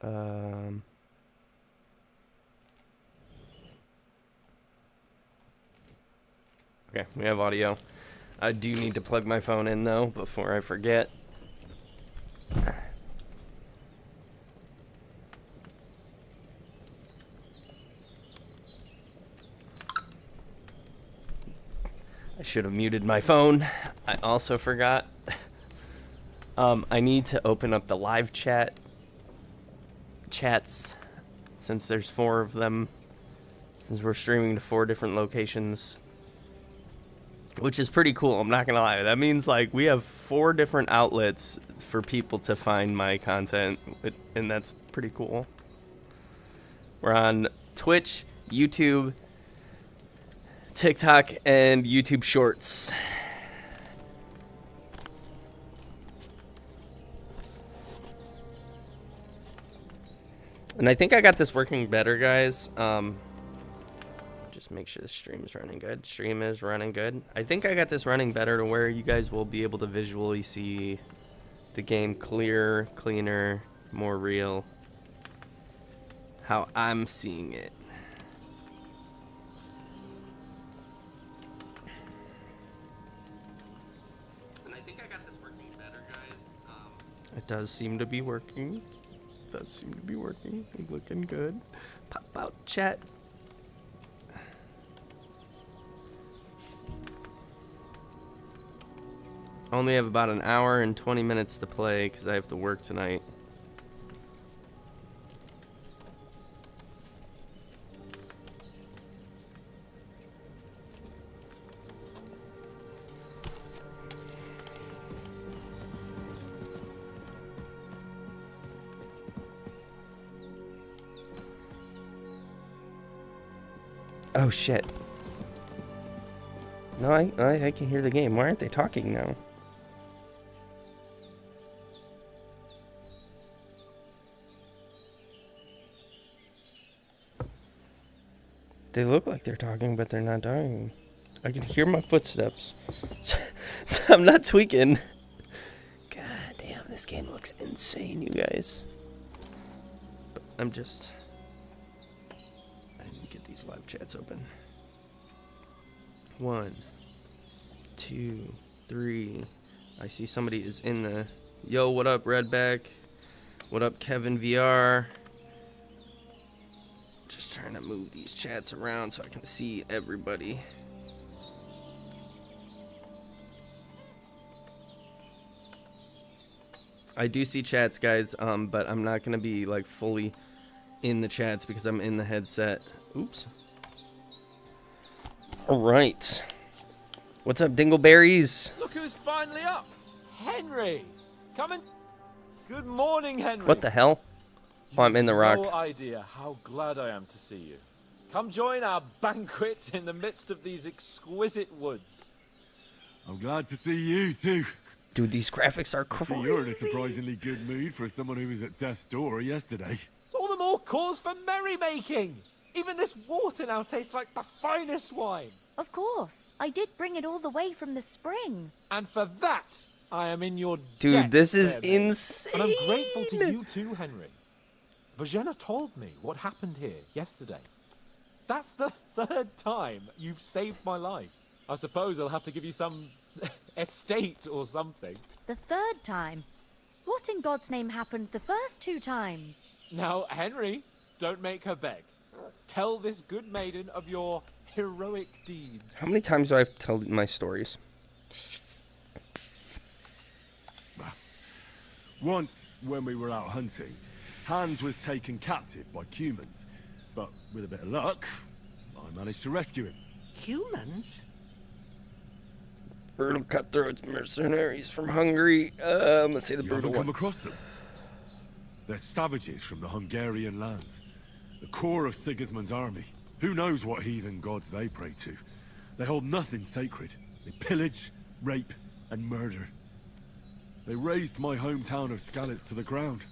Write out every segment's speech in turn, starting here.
Okay, we have audio. I do need to plug my phone in, though, before I forget. I should have muted my phone. I also forgot. I need to open up the live chats, since there's 4 of them, since we're streaming to 4 different locations, which is pretty cool. I'm not gonna lie. That means like we have 4 different outlets for people to find my content, and that's pretty cool. We're on Twitch, YouTube, TikTok, and YouTube Shorts. And I think I got this working better, guys. Just make sure the stream's running good. Stream is running good. I think I got this running better to where you guys will be able to visually see the game clearer, cleaner, more real. How I'm seeing it. And I think I got this working better, guys. It does seem to be working. Does seem to be working. Looking good. Pop out chat. I only have about an hour and 20 minutes to play because I have to work tonight. Oh shit. No, I can hear the game. Why aren't they talking now? They look like they're talking, but they're not talking. I can hear my footsteps. So I'm not tweaking. God damn, this game looks insane, you guys. But I'm just... these live chats open. 1, 2, 3. I see somebody is in the... Yo, what up, Redback? What up, Kevin VR? Just trying to move these chats around so I can see everybody. I do see chats, guys, but I'm not gonna be like fully in the chats because I'm in the headset. Oops. All right. What's up, Dingleberries? Look who's finally up. Henry. Come in. Good morning, Henry. What the hell? Oh, I'm in the rock. No idea how glad I am to see you. Come join our banquet in the midst of these exquisite woods. I'm glad to see you too. Dude, these graphics are crazy. You're in a surprisingly good mood for someone who was at death's door yesterday. It's all the more cause for merrymaking. Even this water now tastes like the finest wine. Of course. I did bring it all the way from the spring. And for that, I am in your Dude, debt, this is fair maid. insane. And I'm grateful to you too, Henry. Bojana told me what happened here yesterday. That's the 3rd time you've saved my life. I suppose I'll have to give you some estate or something. The 3rd time? What in God's name happened the first 2 times? Now, Henry, don't make her beg. Tell this good maiden of your heroic deeds. How many times do I have to tell my stories? Once, when we were out hunting, Hans was taken captive by humans. But with a bit of luck, I managed to rescue him. Humans? Brutal cutthroats, mercenaries from Hungary. Let's say the You brutal haven't come one. across them? They're savages from the Hungarian lands. The core of Sigismund's army. Who knows what heathen gods they pray to? They hold nothing sacred. They pillage, rape, and murder. They razed my hometown of Skalitz to the ground.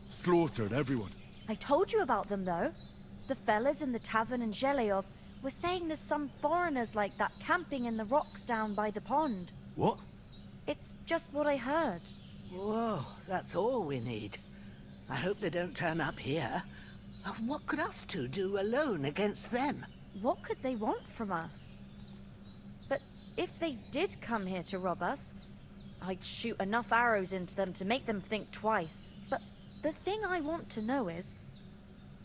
Slaughtered everyone. I told you about them, though. The fellas in the tavern in Zheleov were saying there's some foreigners like that camping in the rocks down by the pond. What? It's just what I heard. Whoa, that's all we need. I hope they don't turn up here. What could us two do alone against them? What could they want from us? But if they did come here to rob us, I'd shoot enough arrows into them to make them think twice. But the thing I want to know is,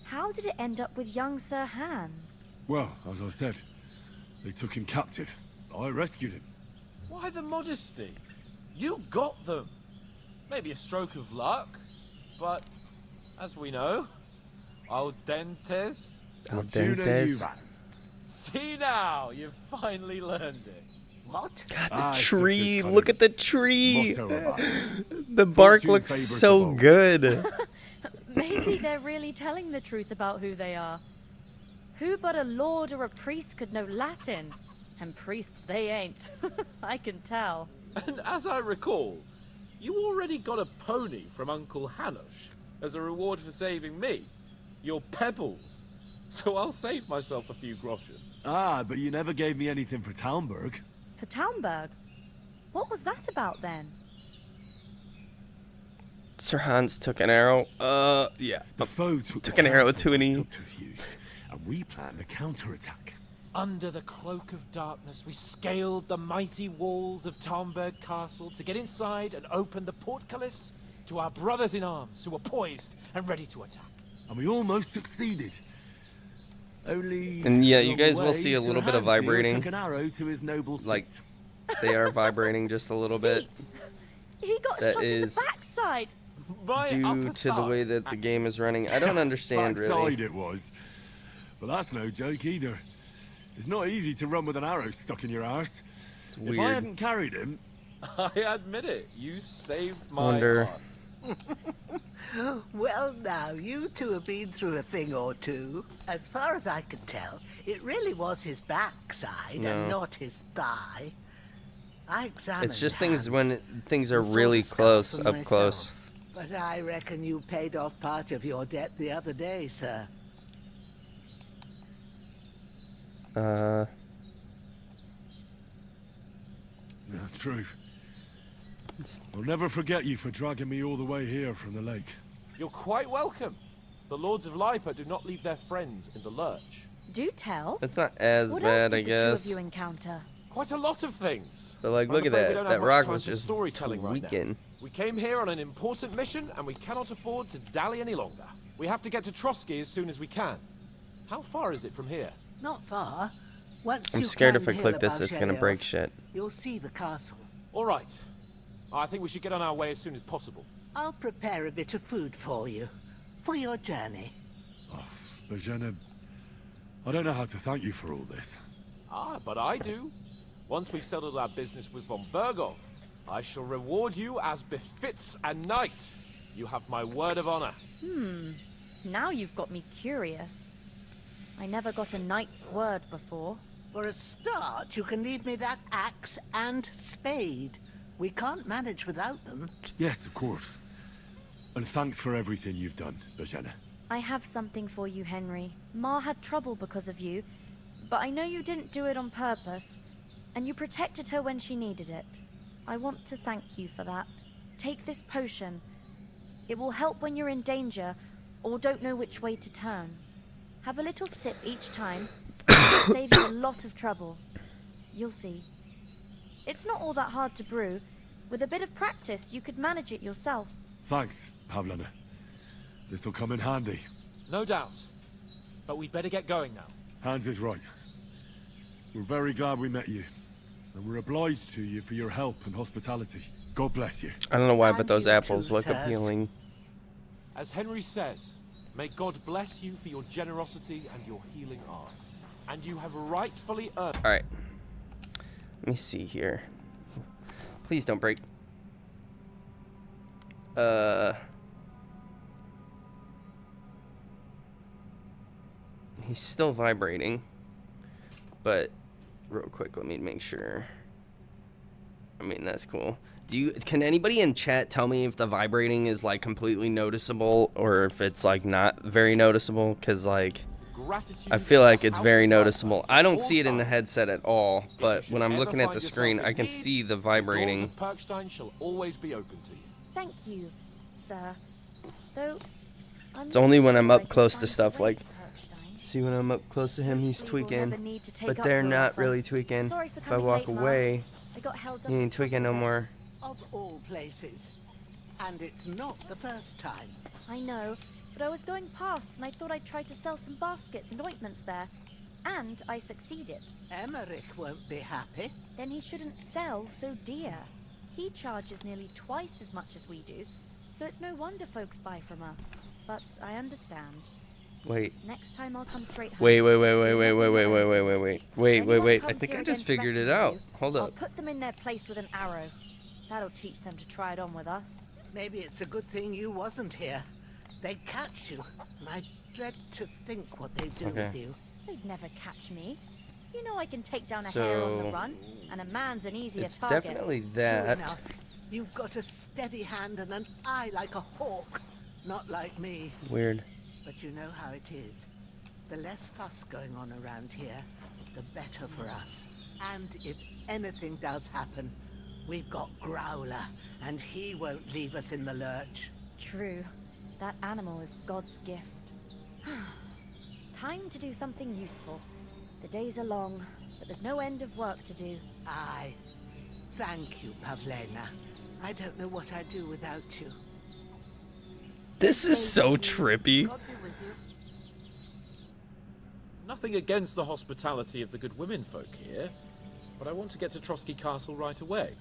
how did it end up with young Sir Hans? Well, as I said, they took him captive. I rescued him. Why the modesty? You got them. Maybe a stroke of luck, but as we know, al dentes. Al You know dentes. you. See now, you've finally learned it. What? God, the Ah, it's just tree. this kind Look of at the tree. Motto of ours. The bark Fortune looks favours so the bold. good. Maybe they're really telling the truth about who they are. Who but a lord or a priest could know Latin? And priests they ain't. I can tell. And as I recall, you already got a pony from Uncle Hanush as a reward for saving me. Your pebbles. So I'll save myself a few groschen. Ah, but you never gave me anything for Talmberg. For Talmberg? What was that about then? Sir Hans took an arrow. Yeah. The foe took Took the an arrow castle to an with E. subterfuge, and we planned a counterattack. Under the cloak of darkness, we scaled the mighty walls of Talmberg Castle to get inside and open the portcullis to our brothers in arms who were poised and ready to attack. And we almost succeeded. Only. And yeah, you along guys the will way, see a Sir little bit of Hans here vibrating. Took an arrow to his noble seat. Like, they are vibrating just a little bit Seat. He got That shot in the is backside. My due upper to the way thigh. that the game is running. I don't understand Backside really. it was. But that's no joke either. It's not easy to run with an arrow stuck in your arse. It's If I weird. hadn't carried him, I admit it, you saved my Wonder- heart. Well, now, you two have been through a thing or two. As far as I can tell, it really was his backside No. and not his thigh. I examined It's just things Hans when things are and saw really the scars close, for up close. myself. But I reckon you paid off part of your debt the other day, sir. yeah, true. I'll never forget you for dragging me all the way here from the lake. You're quite welcome. The Lords of Lipa do not leave their friends in the lurch. Do tell. It's not as What bad, else I did the two of guess. you encounter? Quite a lot of things. But like, I'm look at afraid we that. don't That have much rock time was for just storytelling right now. tweaking. We came here on an important mission, and we cannot afford to dally any longer. We have to get to Trotsky as soon as we can. How far is it from here? Not far. Once I'm you scared if I climb click hill this, above it's gonna break Shelios, shit. You'll see the castle. All right. I think we should get on our way as soon as possible. I'll prepare a bit of food for you, for your journey. Bajena, I don't know how to thank you for all this. Ah, but I do. Once we've settled our business with von Bergov, I shall reward you as befits a knight. You have my word of honor. Now you've got me curious. I never got a knight's word before. For a start, you can leave me that axe and spade. We can't manage without them. Yes, of course. And thanks for everything you've done, Bajena. I have something for you, Henry. Ma had trouble because of you, but I know you didn't do it on purpose, and you protected her when she needed it. I want to thank you for that. Take this potion. It will help when you're in danger or don't know which way to turn. Have a little sip each time. It'll save you a lot of trouble. You'll see. It's not all that hard to brew. With a bit of practice, you could manage it yourself. Thanks, Pavlana. This'll come in handy. No doubt. But we'd better get going now. Hans is right. We're very glad we met you. And we're obliged to you for your help and hospitality. God bless you. I don't know why, but And those you apples too, look sirs. appealing. As Henry says, may God bless you for your generosity and your healing arts. And you have rightfully earned... Alright. Let me see here. Please don't break. He's still vibrating. But real quick, let me make sure. I mean, that's cool. Can anybody in chat tell me if the vibrating is like completely noticeable or if it's like not very noticeable? Cause like I feel like it's very noticeable. I don't see it in the headset at all, but when I'm looking at the screen, I can see the vibrating. Perkstein shall always be open to you. Thank you, sir. Though, I'm It's only not when I'm sure I up can close to find a stuff way like, to Perchstein. see when I'm up close to him, he's Hopefully we'll never tweaking. need to take But up they're your not offer. really tweaking. Sorry for If I coming walk late, Ma. away, I got held up he at ain't tweaking no CrossFit more. events. Of all places. And it's not the first time. I know, but I was going past and I thought I'd try to sell some baskets and ointments there. And I succeeded. Emmerich won't be happy. Then he shouldn't sell so dear. He charges nearly twice as much as we do, so it's no wonder folks buy from us. But I understand. Wait. Next time I'll come straight home. Wait. So nothing Wait. I comes think here I again just figured it threatening out. you, Hold I'll up. put them in their place with an arrow. That'll teach them to try it on with us. Maybe it's a good thing you wasn't here. They'd catch you, and I dread to think what they'd do Okay. with you. They'd never catch me. You know I can take down a hare on the So, run, and a man's an easier It's target. definitely True that. enough. You've got a steady hand and an eye like a hawk. Not like me. Weird. But you know how it is. The less fuss going on around here, the better for us. And if anything does happen, we've got Growler, and he won't leave us in the lurch. True. That animal is God's gift. Time to do something useful. The days are long, but there's no end of work to do. Aye. Thank you, Pavlena. I don't know what I'd do without you. This is so trippy. God be with you. Nothing against the hospitality of the good women folk here, but I want to get to Trotsky Castle right away.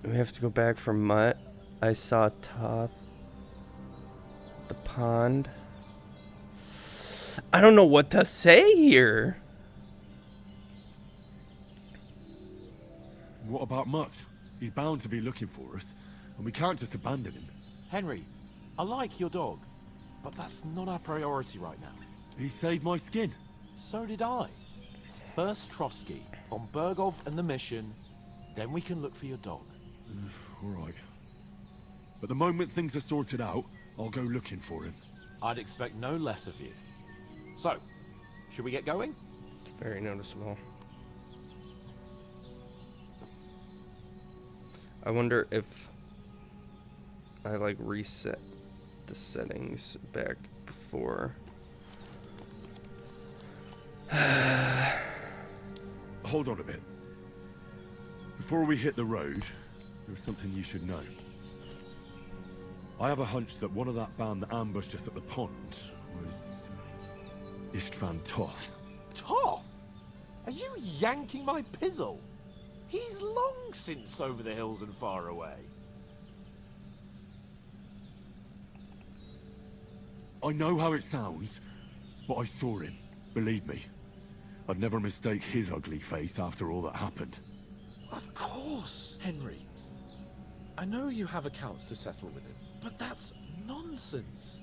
We have to go back for Mutt. I saw Toth. The pond. I don't know what to say here. What about Mutt? He's bound to be looking for us, and we can't just abandon him. Henry, I like your dog, but that's not our priority right now. He saved my skin. So did I. First Trotsky, von Bergov and the mission, then we can look for your dog. All right. But the moment things are sorted out, I'll go looking for him. I'd expect no less of you. So, should we get going? Very noticeable. I wonder if I like reset the settings back before. Hold on a bit. Before we hit the road, there's something you should know. I have a hunch that one of that band that ambushed us at the pond was Istvan Toth. Toth? Are you yanking my pizzle? He's long since over the hills and far away. I know how it sounds, but I saw him. Believe me. I'd never mistake his ugly face after all that happened. Of course, Henry. I know you have accounts to settle with him, but that's nonsense.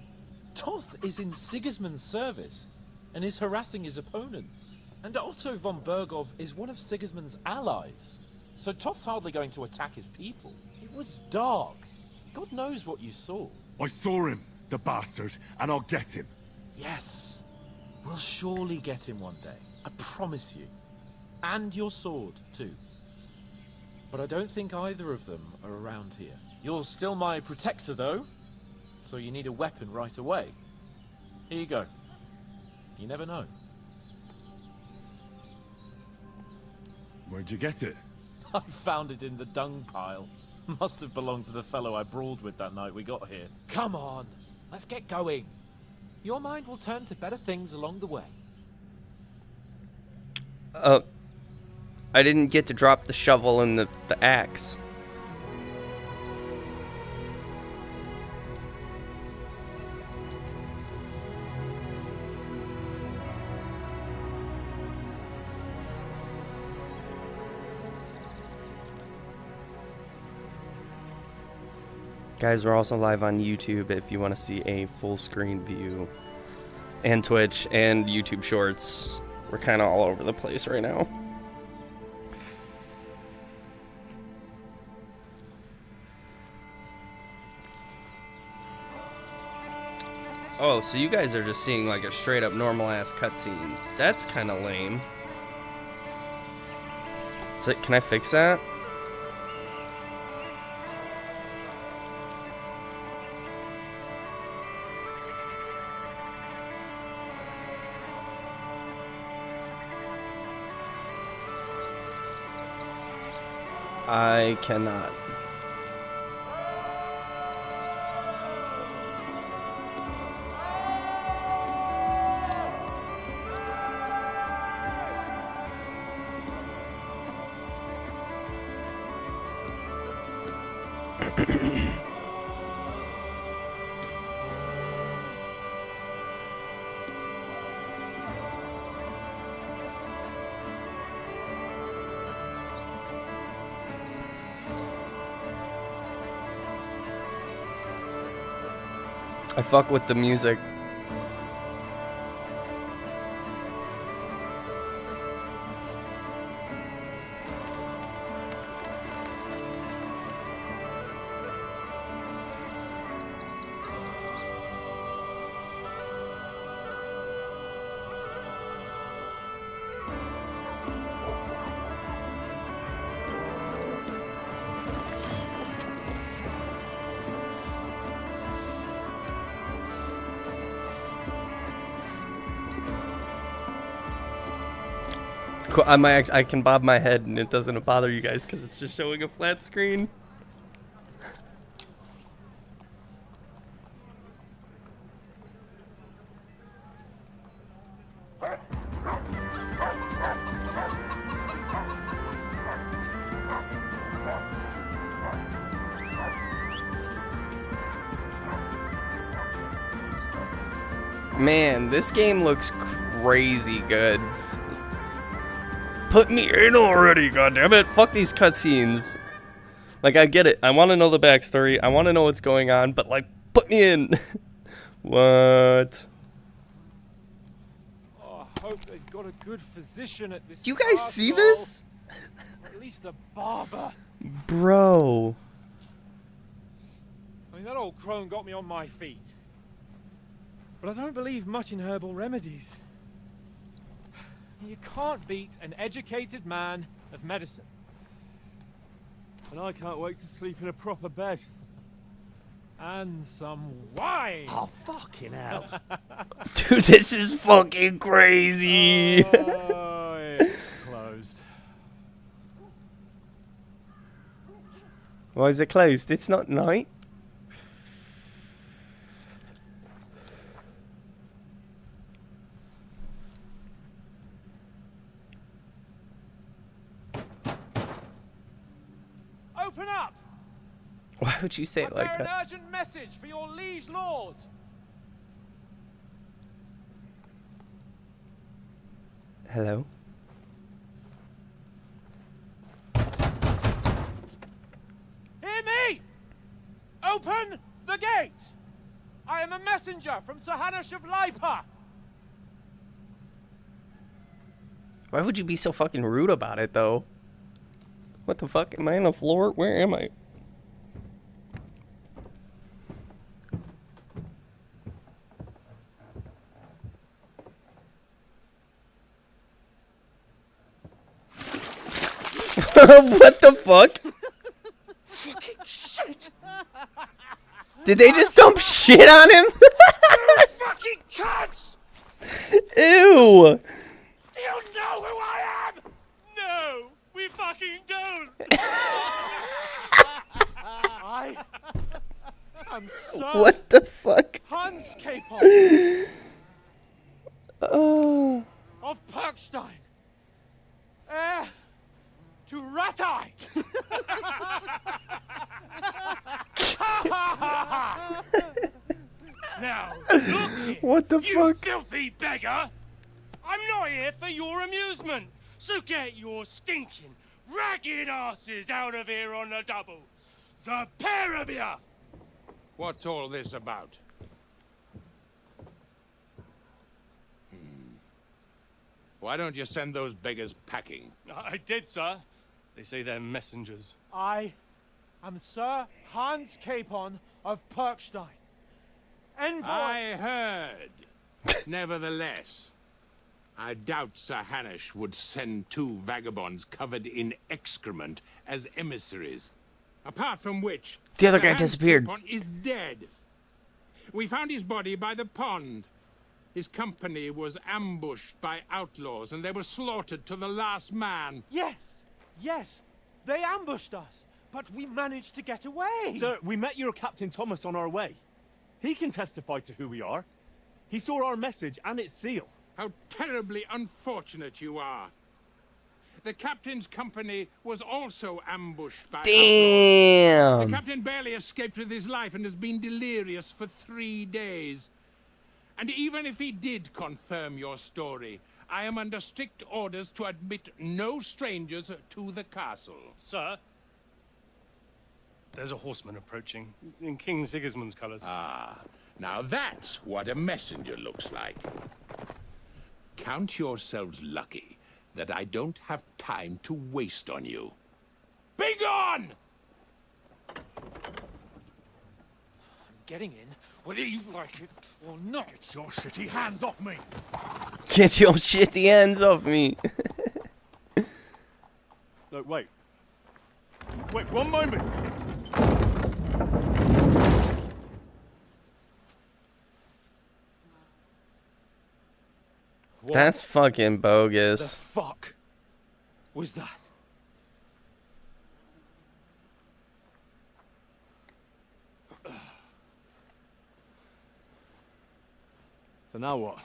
Toth is in Sigismund's service and is harassing his opponents. And Otto von Bergov is one of Sigismund's allies. So Toth's hardly going to attack his people. It was dark. God knows what you saw. I saw him, the bastard, and I'll get him. Yes. We'll surely get him one day. I promise you. And your sword, too. But I don't think either of them are around here. You're still my protector, though. So you need a weapon right away. Here you go. You never know. Where'd you get it? I found it in the dung pile. Must have belonged to the fellow I brawled with that night we got here. Come on, let's get going. Your mind will turn to better things along the way. I didn't get to drop the shovel and the axe. Guys, we're also live on YouTube if you want to see a full screen view, and Twitch and YouTube Shorts. We're kind of all over the place right now. Oh, so you guys are just seeing like a straight up normal ass cutscene. That's kind of lame. So, can I fix that? I cannot. I fuck with the music. Cool. I can bob my head and it doesn't bother you guys because it's just showing a flat screen. Man, this game looks crazy good. Put me in already, goddammit. Fuck these cutscenes. Like, I get it. I want to know the backstory. I want to know what's going on, but, like, put me in. What? Oh, I hope they've got a good physician at this. Do you guys see castle. this? At least a barber. Bro. I mean, that old crone got me on my feet. But I don't believe much in herbal remedies. You can't beat an educated man of medicine. And I can't wait to sleep in a proper bed. And some wine! Oh, fucking hell. Dude, this is fucking crazy. Oh, it's closed. Why is it closed? It's not night. Open up! Why would you say it like I bear that? an urgent message for your liege lord. Hello? Hear me! Open the gate! I am a messenger from Sir Hanush of Lipa. Why would you be so fucking rude about it, though? What the fuck? Am I on the floor? Where am I? What the fuck? Fucking shit! Did they just dump shit on him? Fucking cunts! Ew! Do you know who I am? No, we fucking don't. I am Sir What the fuck? Hans Capon Oh. of Perkstein, heir to Ratai. Now, look here, What the you fuck? filthy beggar! I'm not here for your amusement, so get your stinking, ragged asses out of here on the double. The pair of you! What's all this about? Why don't you send those beggars packing? I did, sir. They say they're messengers. I am Sir Hans Capon of Perkstein. Envoy. I heard. Nevertheless, I doubt Sir Hanush would send two vagabonds covered in excrement as emissaries. Apart from which, The other Sir guy Hans disappeared. Capon is dead. We found his body by the pond. His company was ambushed by outlaws, and they were slaughtered to the last man. Yes, yes. They ambushed us, but we managed to get away. Sir, we met your Captain Thomas on our way. He can testify to who we are. He saw our message and its seal. How terribly unfortunate you are. The captain's company was also ambushed by outlaws. The Damn. captain barely escaped with his life and has been delirious for 3 days. And even if he did confirm your story, I am under strict orders to admit no strangers to the castle. Sir, there's a horseman approaching in King Sigismund's colours. Now that's what a messenger looks like. Count yourselves lucky that I don't have time to waste on you. Be gone! Getting in, whether you like it or not. Get your shitty hands off me! Get your shitty hands off me. No, wait. Wait, one moment! What That's fucking the bogus. fuck was that? So now what?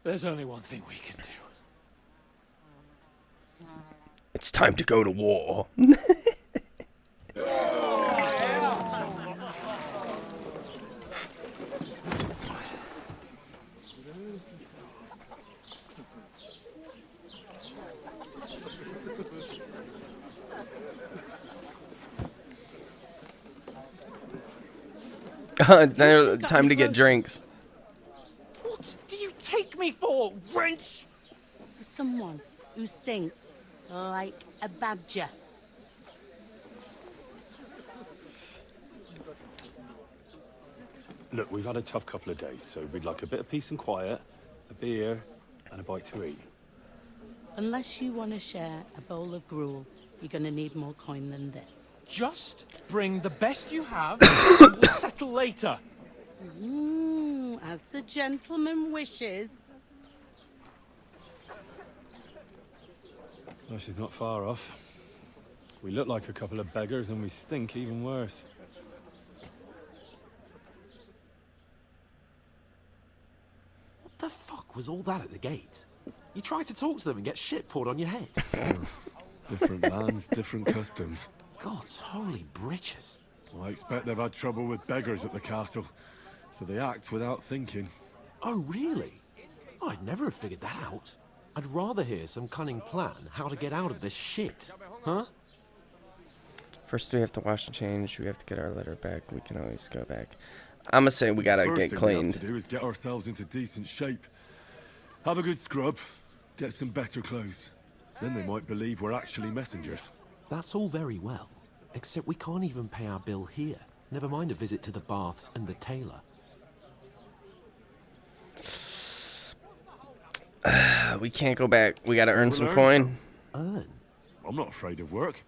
There's only one thing we can do. It's time to go to war. Time to get drinks. What do you take me for, wench? For someone who stinks like a badger. Look, we've had a tough couple of days, so we'd like a bit of peace and quiet, a beer, and a bite to eat. Unless you want to share a bowl of gruel, you're going to need more coin than this. Just bring the best you have, and we'll settle later. As the gentleman wishes. Well, she's not far off. We look like a couple of beggars, and we stink even worse. What the fuck was all that at the gate? You tried to talk to them and get shit poured on your head. Different lands, different customs. God's holy britches. Well, I expect they've had trouble with beggars at the castle, so they act without thinking. Oh, really? I'd never have figured that out. I'd rather hear some cunning plan how to get out of this shit. Huh? First we have to wash and change. We have to get our letter back. We can always go back. I'm gonna say we gotta First get thing we have cleaned. to do is get ourselves into decent shape. Have a good scrub, get some better clothes. Then they might believe we're actually messengers. That's all very well, except we can't even pay our bill here. Never mind a visit to the baths and the tailor. We can't go back. We gotta earn we'll some earn coin. Earn? I'm not afraid of work.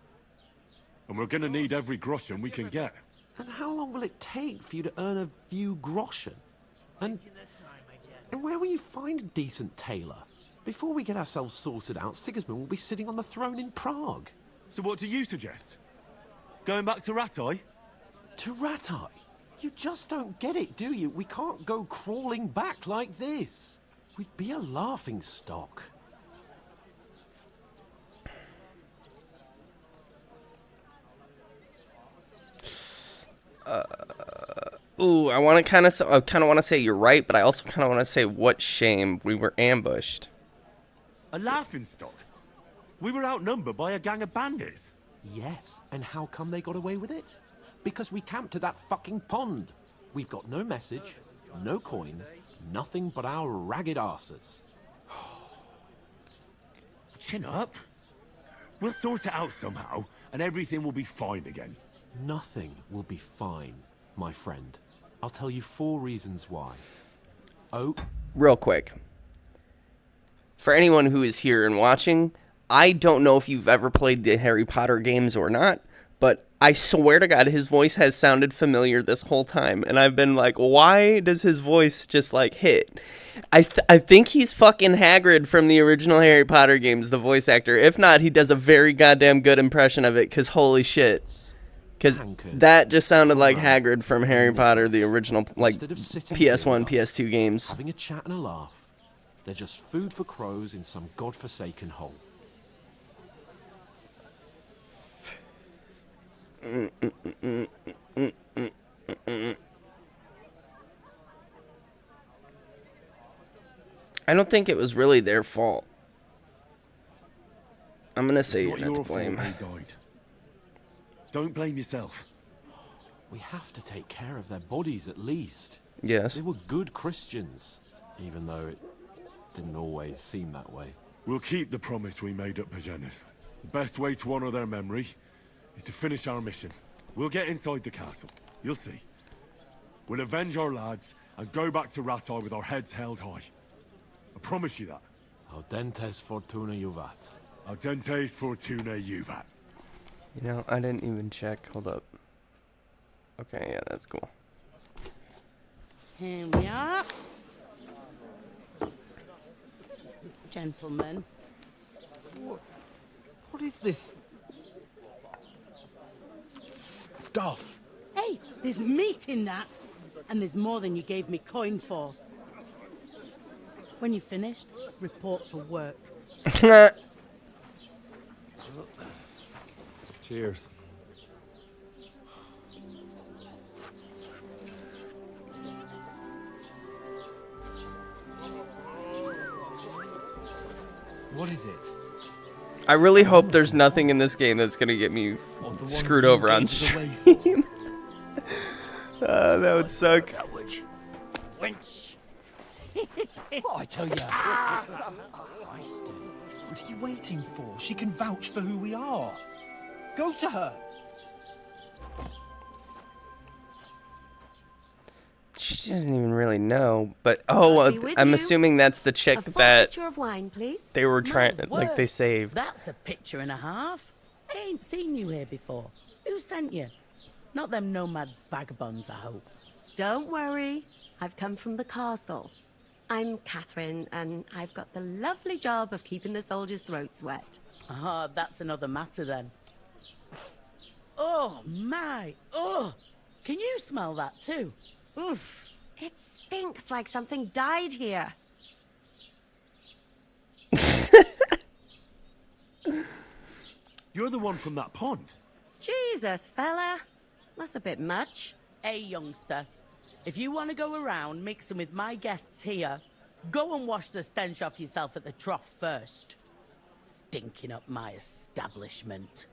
And we're gonna need every groschen we can get. And how long will it take for you to earn a few groschen? And where will you find a decent tailor? Before we get ourselves sorted out, Sigismund will be sitting on the throne in Prague. So what do you suggest? Going back to Ratai? To Ratai? You just don't get it, do you? We can't go crawling back like this. We'd be a laughing stock. Ooh, I want to kind of want to say you're right, but I also kind of want to say what shame we were ambushed. A laughing stock? We were outnumbered by a gang of bandits. Yes, and how come they got away with it? Because we camped at that fucking pond. We've got no message, no coin, nothing but our ragged arses. Chin up. We'll sort it out somehow, and everything will be fine again. Nothing will be fine, my friend. I'll tell you 4 reasons why. Oh, Real quick. For anyone who is here and watching, I don't know if you've ever played the Harry Potter games or not, but I swear to God, his voice has sounded familiar this whole time. And I've been like, why does his voice just like hit? I think he's fucking Hagrid from the original Harry Potter games, the voice actor. If not, he does a very goddamn good impression of it, because holy shit. Because that just sounded like Hagrid from Harry Potter, the original, like, PS1, PS2 games. Having a chat and a laugh. They're just food for crows in some godforsaken hole. I don't think it was really their fault. I'm gonna say you're not to blame. They died. Don't blame yourself. We have to take care of their bodies at least. Yes. They were good Christians, even though it didn't always seem that way. We'll keep the promise we made at Pagenis. The best way to honor their memory is to finish our mission. We'll get inside the castle. You'll see. We'll avenge our lads and go back to Rattay with our heads held high. I promise you that. Audentes fortuna juvat. Audentes fortuna juvat. You know, I didn't even check. Hold up. Okay, yeah, that's cool. Here we are. Gentlemen. What is this stuff? Hey, there's meat in that. And there's more than you gave me coin for. When you're finished, report for work. Cheers. What is it? I really hope there's nothing in this game that's gonna get me screwed over on stream. That would suck. What I tell you? What are you waiting for? She can vouch for who we are. Go to her. She doesn't even really know, but I'm assuming that's the chick that picture of wine, please. they were trying, like they saved. That's a picture and a half. I ain't seen you here before. Who sent you? Not them nomad vagabonds, I hope. Don't worry, I've come from the castle. I'm Catherine, and I've got the lovely job of keeping the soldiers' throats wet. Ah, that's another matter then. Oh, my. Oh, can you smell that too? Oof, it stinks like something died here. You're the one from that pond. Jesus, fella. That's a bit much. Hey, youngster. If you want to go around mixing with my guests here, go and wash the stench off yourself at the trough first. Stinking up my establishment.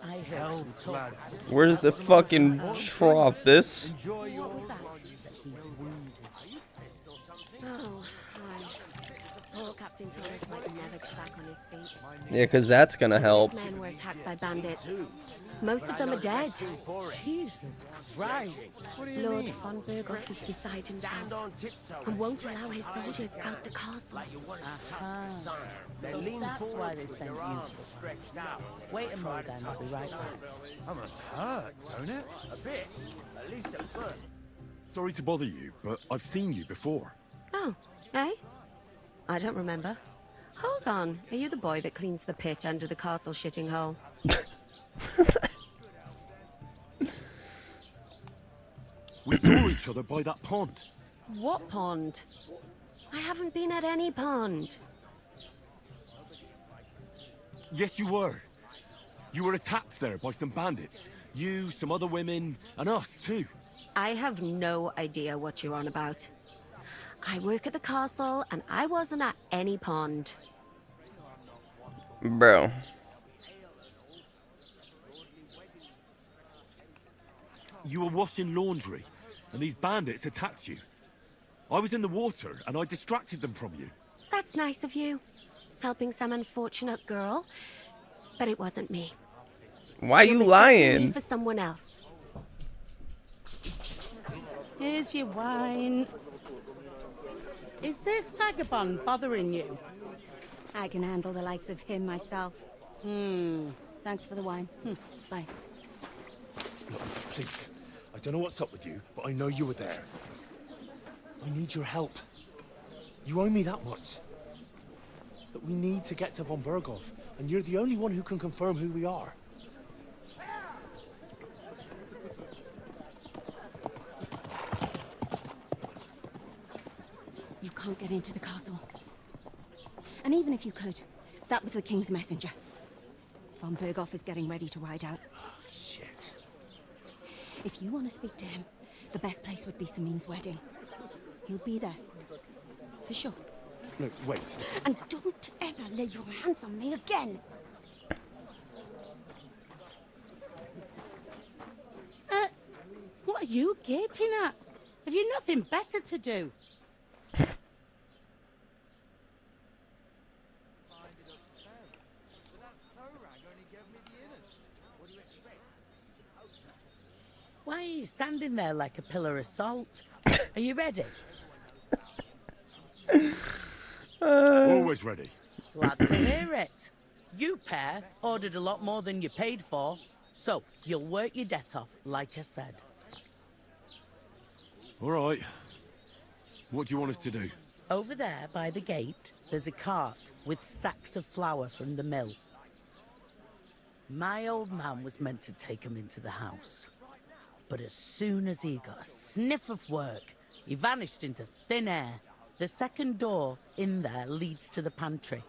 I heard some talk. Where's the fucking trough? This? Oh, hi. Poor Captain Thomas might never get back on his feet. Yeah, because that's gonna help. His men were attacked by bandits. Most of them are dead. Jesus Christ. Lord von Berghoff is beside himself and won't allow his soldiers out the castle. So that's why they sent you. Wait a moment then, I'll be right back. That must hurt, don't it? A bit. At least at first. Sorry to bother you, but I've seen you before. Oh, eh? I don't remember. Hold on, are you the boy that cleans the pit under the castle shitting hole? We saw each other by that pond. What pond? I haven't been at any pond. Yes, you were. You were attacked there by some bandits. You, some other women, and us too. I have no idea what you're on about. I work at the castle, and I wasn't at any pond. Bro. You were washing laundry, and these bandits attacked you. I was in the water, and I distracted them from you. That's nice of you. Helping some unfortunate girl. But it wasn't me. Why You're you mistaking me lying? for someone else. Here's your wine. Is this vagabond bothering you? I can handle the likes of him myself. Thanks for the wine. Bye. Look, please. I don't know what's up with you, but I know you were there. I need your help. You owe me that much. But we need to get to von Berghoff, and you're the only one who can confirm who we are. You can't get into the castle. And even if you could, that was the King's messenger. Von Berghoff is getting ready to ride out. Oh, shit. If you want to speak to him, the best place would be Samin's wedding. He'll be there. For sure. Look, wait. And don't ever lay your hands on me again! What are you gaping at? Have you nothing better to do? Why are you standing there like a pillar of salt? Are you ready? Always ready. Glad to hear it. You pair ordered a lot more than you paid for, so you'll work your debt off, like I said. All right. What do you want us to do? Over there by the gate, there's a cart with sacks of flour from the mill. My old man was meant to take 'em into the house. But as soon as he got a sniff of work, he vanished into thin air. The second door in there leads to the pantry.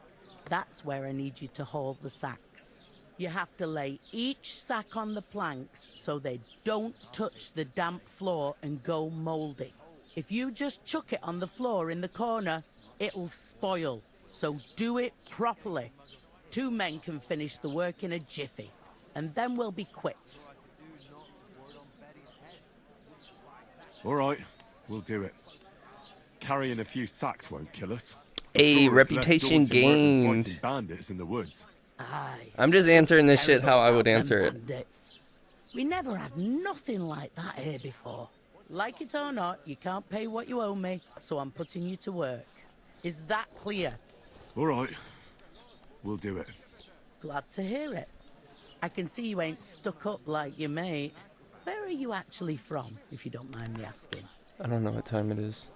That's where I need you to haul the sacks. You have to lay each sack on the planks so they don't touch the damp floor and go mouldy. If you just chuck it on the floor in the corner, it'll spoil. So do it properly. 2 men can finish the work in a jiffy, and then we'll be quits. All right, we'll do it. Carrying a few sacks won't kill us. A reputation gained. Bandits in the woods. Aye. I'm just answering this shit how I would Terrible answer about it. them bandits. We never had nothing like that here before. Like it or not, you can't pay what you owe me, so I'm putting you to work. Is that clear? All right, we'll do it. Glad to hear it. I can see you ain't stuck up like your mate. Where are you actually from, if you don't mind me asking? I don't know what time it is.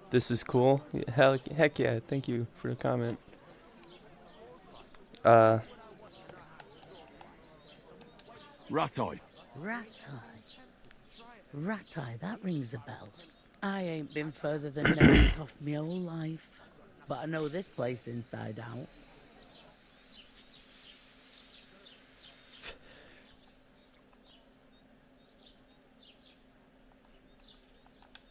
This is cool. Heck yeah, thank you for the comment. Rat-eye. Rat-eye. Rat-eye, that rings a bell. I ain't been further than Nevercoff my whole life. But I know this place inside out.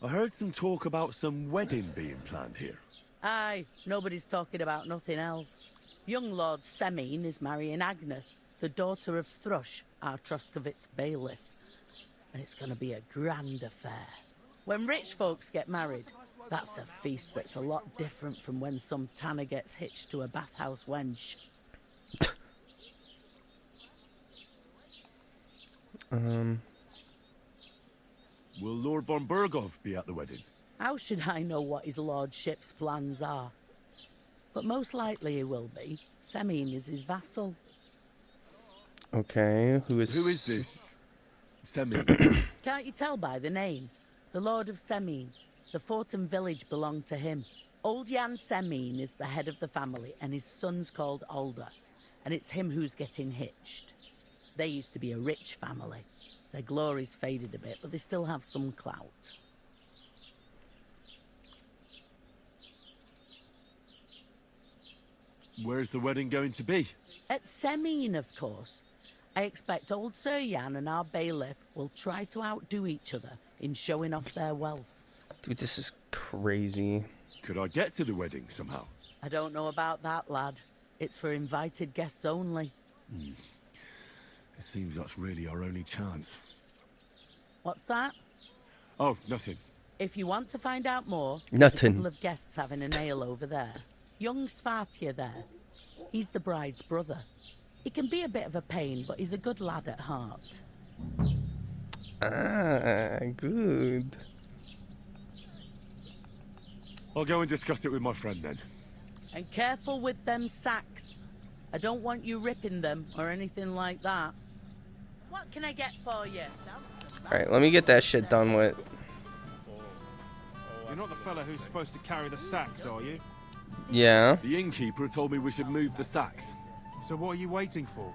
I heard some talk about some wedding being planned here. Aye, nobody's talking about nothing else. Young Lord Semin is marrying Agnes, the daughter of Thrush, our Troskovitz bailiff. And it's going to be a grand affair. When rich folks get married, that's a feast that's a lot different from when some tanner gets hitched to a bathhouse wench. Will Lord von Berghoff be at the wedding? How should I know what his lordship's plans are? But most likely he will be. Semin is his vassal. Okay, who is this? Semin. Can't you tell by the name? The Lord of Semin. The fort and village belong to him. Old Jan Semin is the head of the family, and his son's called Alder. And it's him who's getting hitched. They used to be a rich family. Their glory's faded a bit, but they still have some clout. Where's the wedding going to be? At Semin, of course. I expect old Sir Jan and our bailiff will try to outdo each other in showing off their wealth. Dude, this is crazy. Could I get to the wedding somehow? I don't know about that, lad. It's for invited guests only. It seems that's really our only chance. What's that? Oh, nothing. If you want to find out more, Nothing. there's a couple of guests having a nail over there. Young Svartje there. He's the bride's brother. He can be a bit of a pain, but he's a good lad at heart. Ah, good. I'll go and discuss it with my friend then. And careful with them sacks. I don't want you ripping them or anything like that. What can I get for you? Alright, let me get that shit done with. You're not the fella who's supposed to carry the sacks, are you? Yeah. The innkeeper told me we should move the sacks. So what are you waiting for?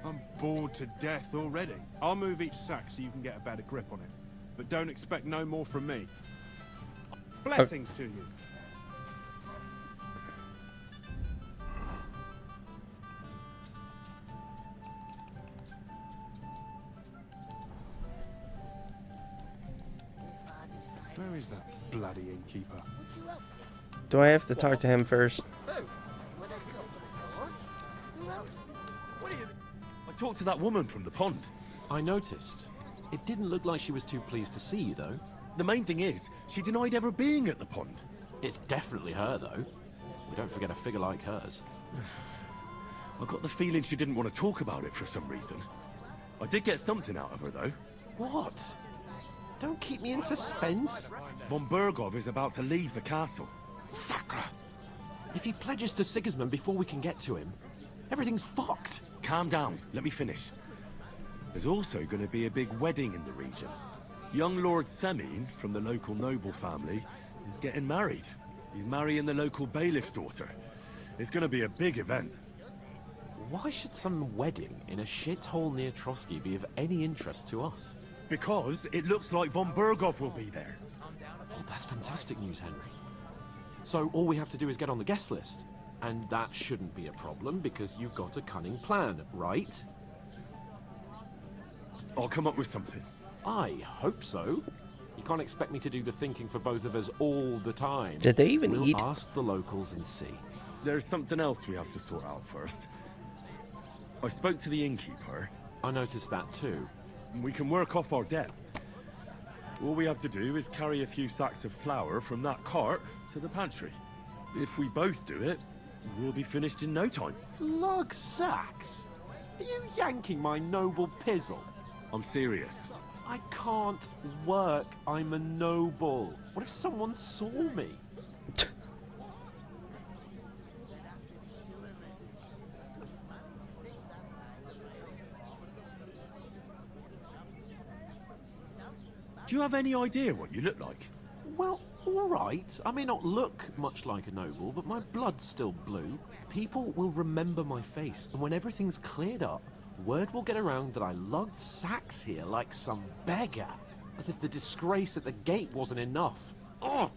I'm bored to death already. I'll move each sack so you can get a better grip on it. But don't expect no more from me. Blessings to you. Where is that bloody innkeeper? Do I have to talk to him first? I talked to that woman from the pond. I noticed. It didn't look like she was too pleased to see you, though. The main thing is, she denied ever being at the pond. It's definitely her, though. We don't forget a figure like hers. I got the feeling she didn't want to talk about it for some reason. I did get something out of her, though. What? Don't keep me in suspense. Von Bergov is about to leave the castle. Sacre! If he pledges to Sigismund before we can get to him, everything's fucked. Calm down, let me finish. There's also going to be a big wedding in the region. Young Lord Semin, from the local noble family, is getting married. He's marrying the local bailiff's daughter. It's going to be a big event. Why should some wedding in a shithole near Trotsky be of any interest to us? Because it looks like Von Bergov will be there. Oh, that's fantastic news, Henry. So all we have to do is get on the guest list. And that shouldn't be a problem because you've got a cunning plan, right? I'll come up with something. I hope so. You can't expect me to do the thinking for both of us all the time. Did they even we'll eat? Ask the locals and see. There's something else we have to sort out first. I spoke to the innkeeper. I noticed that too. We can work off our debt. All we have to do is carry a few sacks of flour from that cart to the pantry. If we both do it, we'll be finished in no time. Lug sacks? Are you yanking my noble pizzle? I'm serious. I can't work. I'm a noble. What if someone saw me? Do you have any idea what you look like? Well, all right. I may not look much like a noble, but my blood's still blue. People will remember my face, and when everything's cleared up, word will get around that I lugged sacks here like some beggar. As if the disgrace at the gate wasn't enough. Ugh!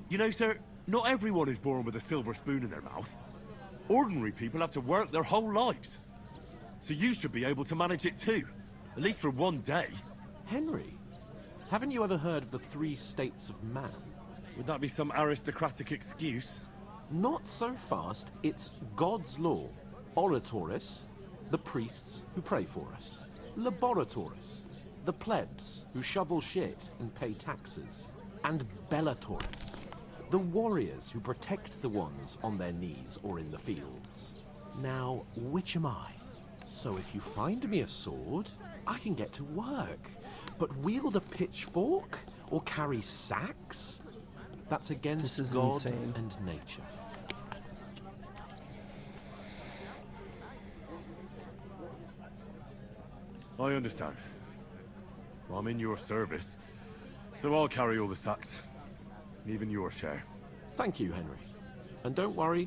You know, sir, not everyone is born with a silver spoon in their mouth. Ordinary people have to work their whole lives. So you should be able to manage it too. At least for one day. Henry, haven't you ever heard of the 3 states of man? Would that be some aristocratic excuse? Not so fast. It's God's law. Oratoris, the priests who pray for us. Laboratoris, the plebs who shovel shit and pay taxes. And Bellatoris, the warriors who protect the ones on their knees or in the fields. Now, which am I? So if you find me a sword, I can get to work. But wield a pitchfork or carry sacks? That's against God insane. and nature. I understand. Well, I'm in your service, so I'll carry all the sacks. Even your share. Thank you, Henry. And don't worry,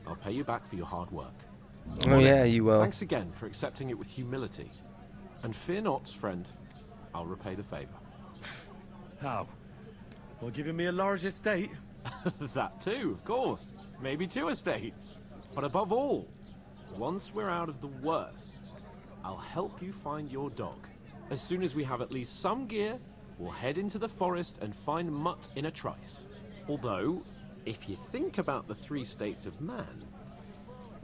I'll pay you back for your hard work. Oh yeah, you will. Thanks again for accepting it with humility. And fear not, friend, I'll repay the favor. How? Well, giving me a large estate? That too, of course. Maybe 2 estates. But above all, once we're out of the worst, I'll help you find your dog. As soon as we have at least some gear, we'll head into the forest and find Mutt in a trice. Although, if you think about the 3 states of man,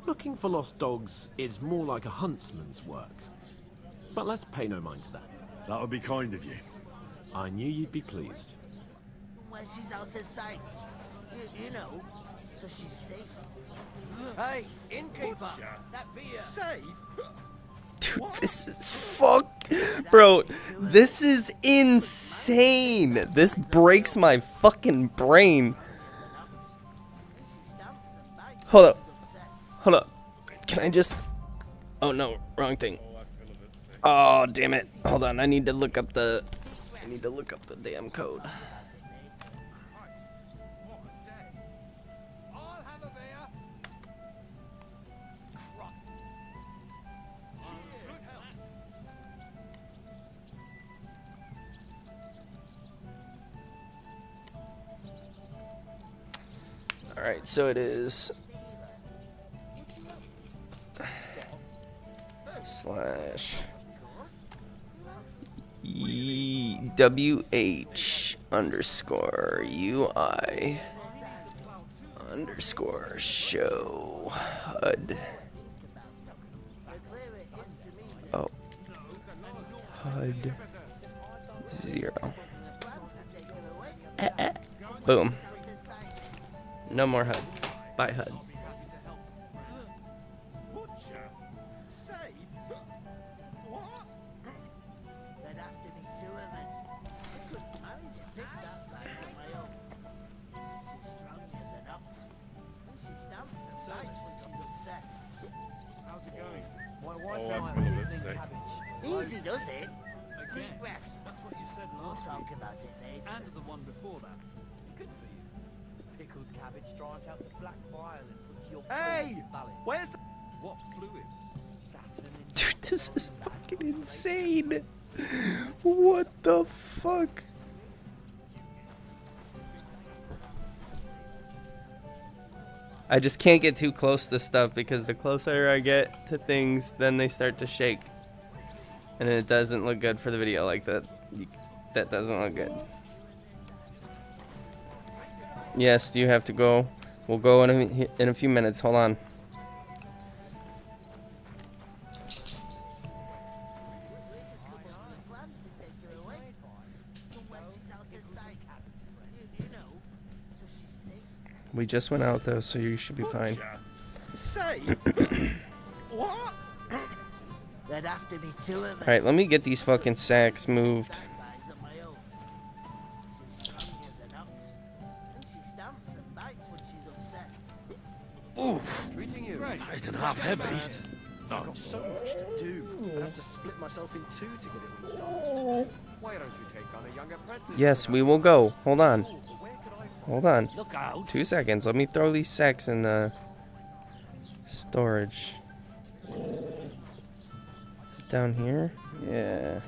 looking for lost dogs is more like a huntsman's work. But let's pay no mind to that. That would be kind of you. I knew you'd be pleased. Well, she's out of sight. You know, so she's safe. Hey, innkeeper! That beer! Safe? Dude, this is bro, this is insane. This breaks my fucking brain. Hold up. Hold up. Can I just... Oh, no. Wrong thing. Oh, damn it. Hold on. I need to look up the... damn code. Alright, so it is... /WH _UI _ show HUD. Oh. HUD 0. Boom. No more HUD. Bye HUD. Easy does it. Deep breaths. That's what you said We'll last talk week. about it later. And the one before that. It's good for you. Pickled cabbage dries out the black bile and puts your Hey! balance. Where's the... What fluids? Saturn and Dude, this is fucking insane. What the fuck? I just can't get too close to stuff because the closer I get to things, then they start to shake. And it doesn't look good for the video like that. That doesn't look good. Yes, do you have to go? We'll go in a few minutes. Hold on. We just went out though, so you should be fine. Say? What? There'd have to be two of us. Alright, let me get these fucking sacks moved. Oof. treating you. Nice and half heavy. I've got so much to do. I have to split myself in two to get it all done. Why don't you take on a young apprentice? Yes, we will go. Hold on. Hold on. Look out. 2 seconds. Let me throw these sacks in the storage. Is it down here? Yeah.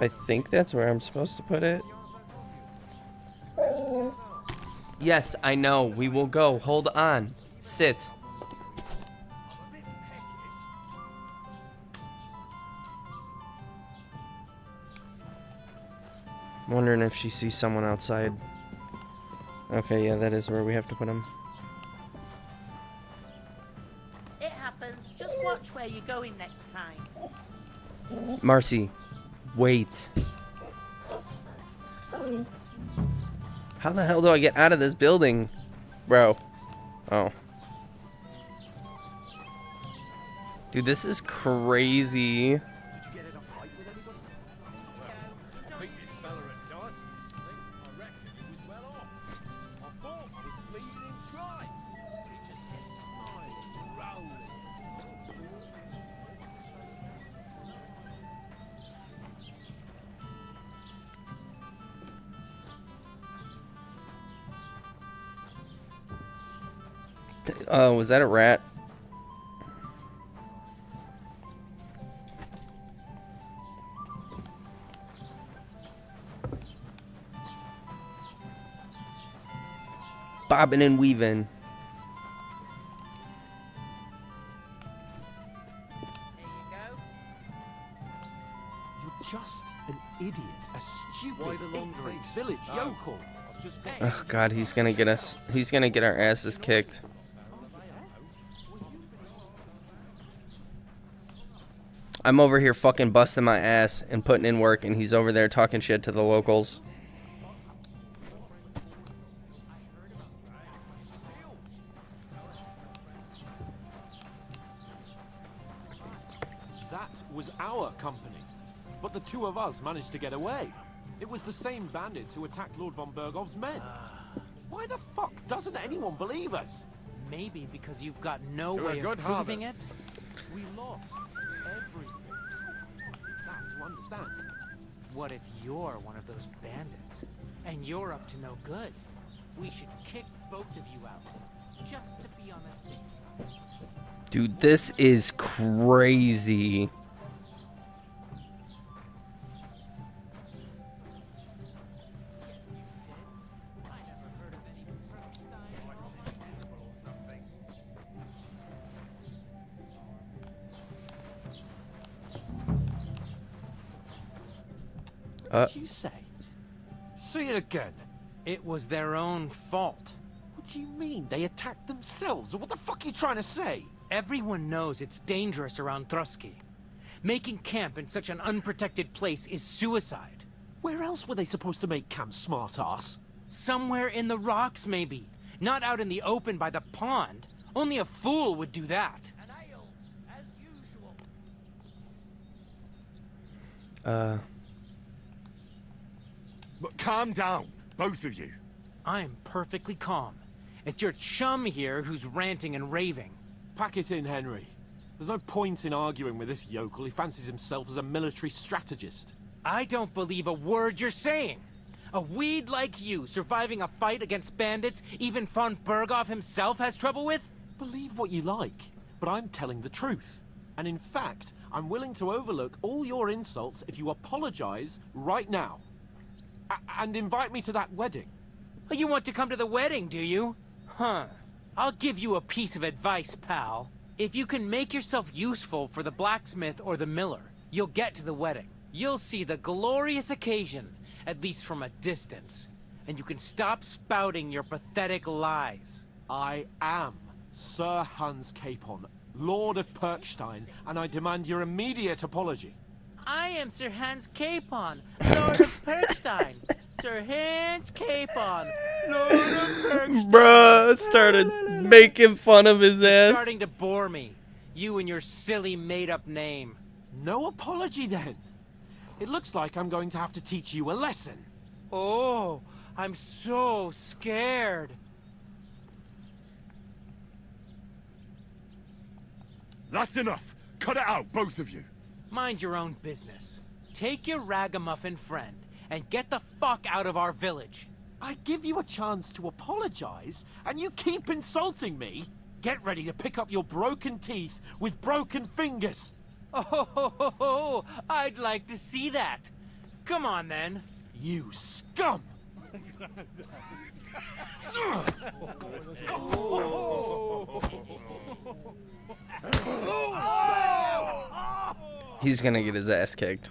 I think that's where I'm supposed to put it. Yes, I know. We will go. Hold on. Sit. I'm wondering if she sees someone outside. Okay, yeah, that is where we have to put him. It happens. Just watch where you're going next time. Marcy, wait. How the hell do I get out of this building? Bro. Oh. Dude, this is crazy. Oh, was that a rat? Bobbing and weaving. You're just an idiot, a stupid, ignorant village yokel. Oh God, he's gonna get us. He's gonna get our asses kicked. I'm over here fucking busting my ass and putting in work, and he's over there talking shit to the locals. That was our company, but the two of us managed to get away. It was the same bandits who attacked Lord von Bergov's men. Why the fuck doesn't anyone believe us? Maybe because you've got no To a way good of proving harvest. it. We lost everything. That to understand. What if you're one of those bandits and you're up to no good? We should kick both of you out just to be on the safe side. Dude, this is crazy. What'd you say? Say it again. It was their own fault. What do you mean? They attacked themselves? What the fuck are you trying to say? Everyone knows it's dangerous around Trotsky. Making camp in such an unprotected place is suicide. Where else were they supposed to make camp, smart-ass? Somewhere in the rocks, maybe. Not out in the open by the pond. Only a fool would do that. An ale, as usual. But calm down, both of you. I'm perfectly calm. It's your chum here who's ranting and raving. Pack it in, Henry. There's no point in arguing with this yokel. He fancies himself as a military strategist. I don't believe a word you're saying. A weed like you surviving a fight against bandits even von Berghoff himself has trouble with? Believe what you like, but I'm telling the truth. And in fact, I'm willing to overlook all your insults if you apologize right now. And invite me to that wedding. Oh, you want to come to the wedding, do you? Huh. I'll give you a piece of advice, pal. If you can make yourself useful for the blacksmith or the miller, you'll get to the wedding. You'll see the glorious occasion, at least from a distance. And you can stop spouting your pathetic lies. I am Sir Hans Capon, Lord of Perkstein, and I demand your immediate apology. I am Sir Hans Capon, Lord of Perkstein. Sir Hans Capon, Lord of Perkstein. Bruh started making fun of his ass. Starting to bore me. You and your silly made-up name. No apology, then. It looks like I'm going to have to teach you a lesson. Oh, I'm so scared. That's enough. Cut it out, both of you. Mind your own business. Take your ragamuffin friend and get the fuck out of our village. I give you a chance to apologize, and you keep insulting me. Get ready to pick up your broken teeth with broken fingers. Oh, I'd like to see that. Come on, then. You scum! He's gonna get his ass kicked.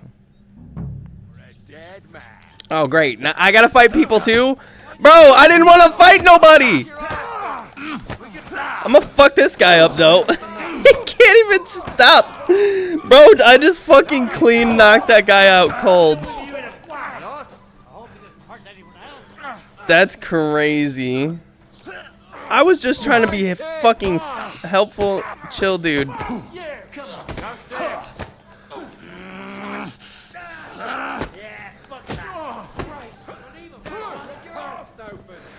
Dead man. Oh, great. Now I gotta fight people too? Bro, I didn't want to fight nobody! I'm gonna fuck this guy up, though. He can't even stop. Bro, I just fucking clean knocked that guy out cold. That's crazy. I was just trying to be fucking helpful, chill dude.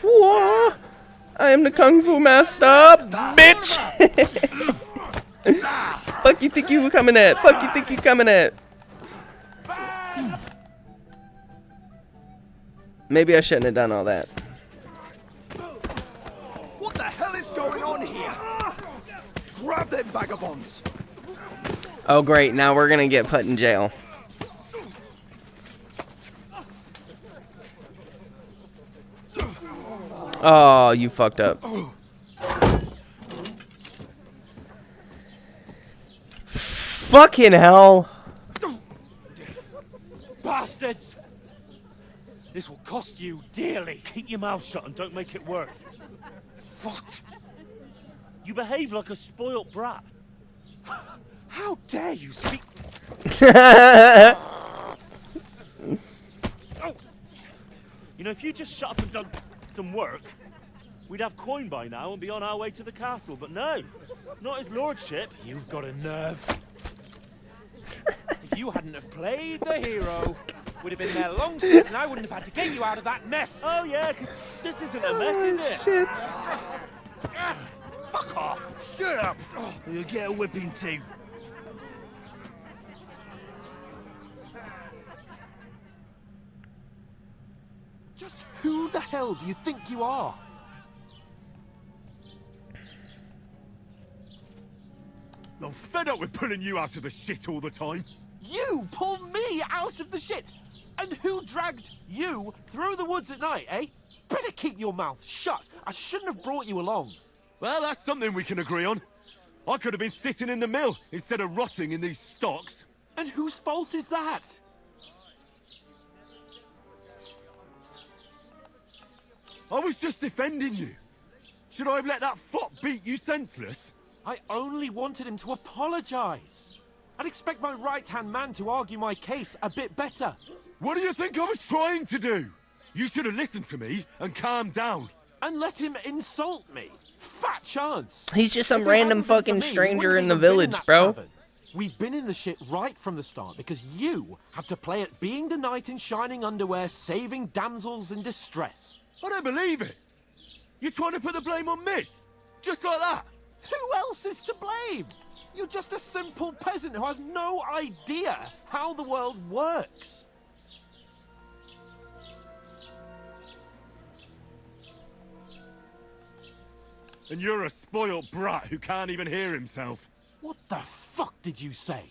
Whoa. I am the Kung Fu Master, bitch! Fuck you think you coming at? Fuck you think you coming at? Maybe I shouldn't have done all that. What the hell is going on here? Grab them vagabonds! Oh great, now we're gonna get put in jail. Oh, you fucked up. Fucking hell. Bastards! This will cost you dearly. Keep your mouth shut and don't make it worse. What? You behave like a spoilt brat. How dare you speak... Oh. You know, if you just shut up and done some work, we'd have coin by now and be on our way to the castle. But no, not his lordship. You've got a nerve. If you hadn't have played the hero, We'd have been there long since, and I wouldn't have had to get you out of that nest. Oh yeah, because this isn't a mess, is it? Shit. Fuck off! Shut up! Oh, you'll get a whipping too. Just who the hell do you think you are? I'm fed up with pulling you out of the shit all the time. You pull me out of the shit! And who dragged you through the woods at night, eh? Better keep your mouth shut. I shouldn't have brought you along. Well, that's something we can agree on. I could have been sitting in the mill instead of rotting in these stocks. And whose fault is that? I was just defending you. Should I have let that fop beat you senseless? I only wanted him to apologize. I'd expect my right-hand man to argue my case a bit better. What do you think I was trying to do? You should have listened to me and calmed down. And let him insult me. Fat chance. He's just some If it random hadn't been fucking for me, we stranger wouldn't in the even been in village, that bro. tavern. We've been in the shit right from the start because you had to play at being the knight in shining underwear, saving damsels in distress. I don't believe it. You're trying to put the blame on me? Just like that? Who else is to blame? You're just a simple peasant who has no idea how the world works. And you're a spoiled brat who can't even hear himself. What the fuck did you say?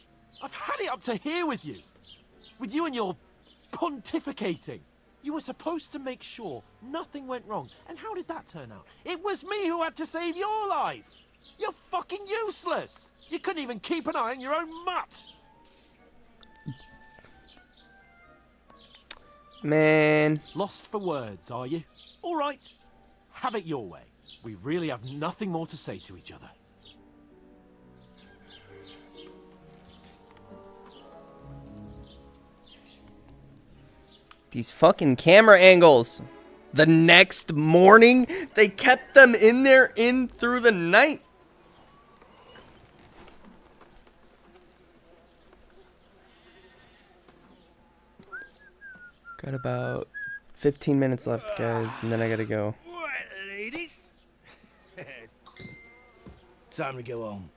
I've had it up to here with you. With you and your pontificating. You were supposed to make sure nothing went wrong. And how did that turn out? It was me who had to save your life. You're fucking useless. You couldn't even keep an eye on your own mutt. Man. Lost for words, are you? All right. Have it your way. We really have nothing more to say to each other. These fucking camera angles. The next morning, they kept them in there through the night. Got about 15 minutes left, guys, and then I gotta go. Right, ladies. Time to go home.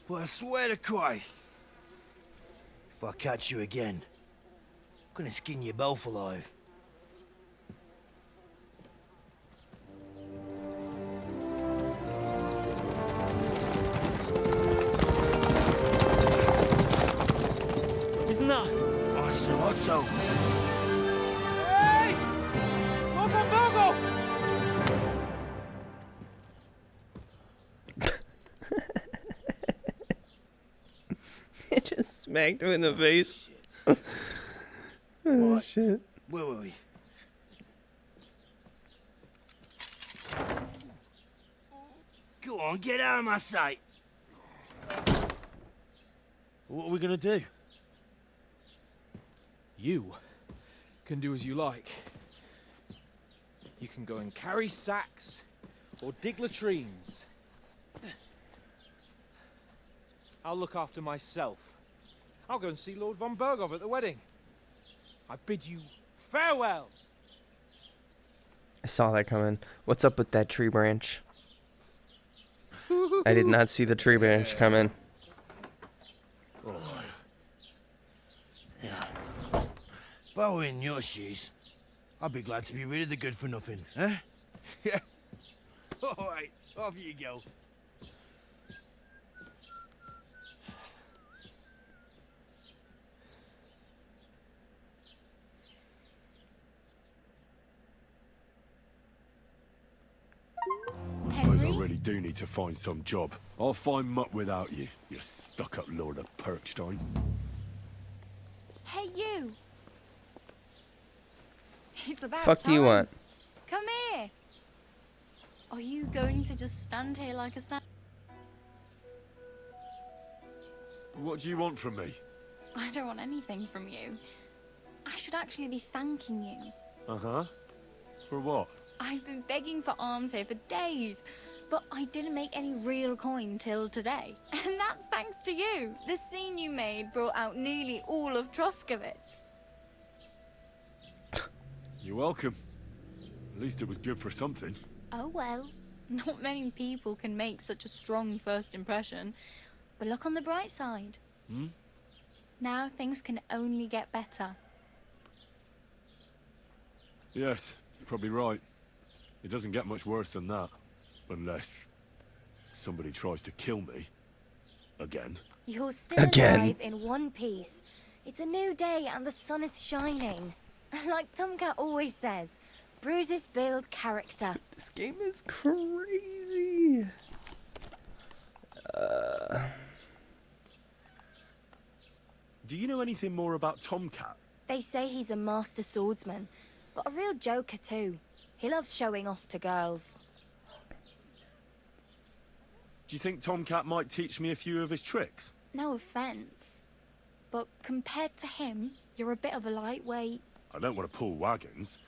But I swear to Christ, if I catch you again, I'm gonna skin you both alive. Isn't that? Master Otto. Hey! Look at Virgo! It just smacked him in the face. Oh, shit. Where were we? Go on, get out of my sight. What are we gonna do? You can do as you like. You can go and carry sacks or dig latrines. I'll look after myself. I'll go and see Lord von Bergov at the wedding. I bid you farewell. I saw that coming. What's up with that tree branch? I did not see the tree branch coming. If I were in your shoes, I'd be glad to be rid of the good for nothing, eh? Yeah. Alright, off you go. I suppose I really do need to find some job. I'll find mutt without you, you stuck-up lord of Perkstein. Hey, you. It's about Fuck do you time. want? Come here. Are you going to just stand here like a stand? What do you want from me? I don't want anything from you. I should actually be thanking you. Uh-huh. For what? I've been begging for alms here for days. But I didn't make any real coin till today. And that's thanks to you. The scene you made brought out nearly all of Troskowitz. You're welcome. At least it was good for something. Oh well. Not many people can make such a strong first impression. But look on the bright side. Now things can only get better. Yes, you're probably right. It doesn't get much worse than that. Unless somebody tries to kill me. Again. You're still alive in one piece. It's a new day and the sun is shining. Like Tomcat always says, bruises build character. This game is crazy. Do you know anything more about Tomcat? They say he's a master swordsman, but a real joker too. He loves showing off to girls. Do you think Tomcat might teach me a few of his tricks? No offense. But compared to him, you're a bit of a lightweight. I don't want to pull wagons,